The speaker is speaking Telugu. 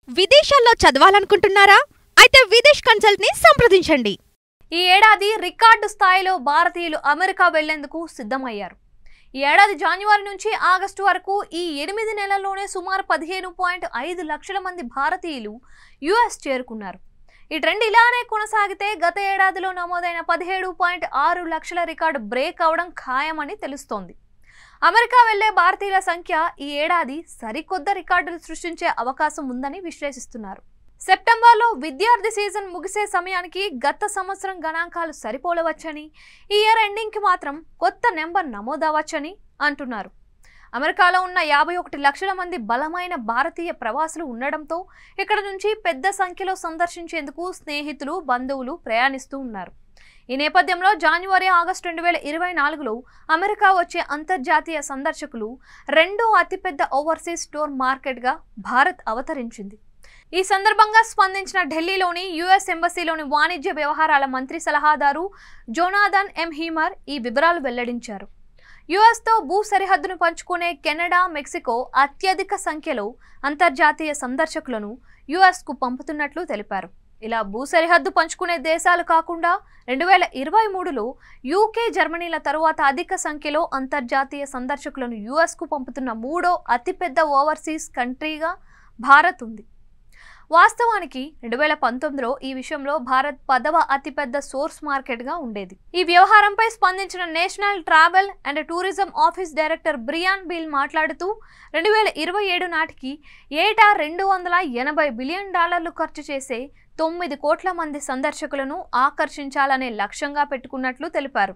విదేశాల్లో చదవాలనుకుంటున్నారా? అయితే విదేశ్ కన్సల్ట్ ని సంప్రదించండి. ఈ ఏడాది రికార్డు స్థాయిలో భారతీయులు అమెరికా వెళ్లేందుకు సిద్ధమయ్యారు. ఈ ఏడాది జనవరి నుంచి ఆగస్టు వరకు ఈ 8 నెలల్లోనే సుమారు 15.5 లక్షల మంది భారతీయులు యుఎస్ చేరుకున్నారు. ఈ ట్రెండ్ ఇలానే కొనసాగితే గత ఏడాదిలో నమోదైన 17.6 లక్షల రికార్డు బ్రేక్ అవడం ఖాయమని తెలుస్తోంది. అమెరికా వెళ్లే భారతీయుల సంఖ్య ఈ ఏడాది సరికొత్త రికార్డులు సృష్టించే అవకాశం ఉందని విశ్లేషిస్తున్నారు. సెప్టెంబర్లో విద్యార్థి సీజన్ ముగిసే సమయానికి గత సంవత్సరం గణాంకాలు సరిపోలవచ్చని, ఈ ఇయర్ ఎండింగ్కి మాత్రం కొత్త నెంబర్ నమోదవచ్చని అంటున్నారు. అమెరికాలో ఉన్న 51 లక్షల మంది బలమైన భారతీయ ప్రవాసులు ఉండడంతో ఇక్కడ నుంచి పెద్ద సంఖ్యలో సందర్శించేందుకు స్నేహితులు, బంధువులు ప్రయాణిస్తూ ఉన్నారు. ఈ నేపథ్యంలో జనవరి, ఆగస్టు 2024లో అమెరికా వచ్చే అంతర్జాతీయ సందర్శకులు రెండో అతిపెద్ద ఓవర్సీస్ టూర్ మార్కెట్గా భారత్ అవతరించింది. ఈ సందర్భంగా స్పందించిన ఢిల్లీలోని యుఎస్ ఎంబసీలోని వాణిజ్య వ్యవహారాల మంత్రి సలహాదారు జోనాథన్ ఎం హీమర్ ఈ వివరాలు వెల్లడించారు. యుఎస్తో భూ సరిహద్దును పంచుకునే కెనడా, మెక్సికో అత్యధిక సంఖ్యలో అంతర్జాతీయ సందర్శకులను యుఎస్కు పంపుతున్నట్లు తెలిపారు. ఇలా భూ సరిహద్దు పంచుకునే దేశాలు కాకుండా 2023లో యూకే, జర్మనీల తరువాత అధిక సంఖ్యలో అంతర్జాతీయ సందర్శకులను యుఎస్కు పంపుతున్న మూడో అతిపెద్ద ఓవర్సీస్ కంట్రీగా భారత్ ఉంది. వాస్తవానికి 2019లో ఈ విషయంలో భారత్ 10వ అతిపెద్ద సోర్స్ మార్కెట్గా ఉండేది. ఈ వ్యవహారంపై స్పందించిన national travel and tourism office director Brian bill మాట్లాడుతూ 2027 నాటికి ఏటా $280 బిలియన్ ఖర్చు చేసే 9 కోట్ల మంది సందర్శకులను ఆకర్షించాలనే లక్ష్యంగా పెట్టుకున్నట్లు తెలిపారు.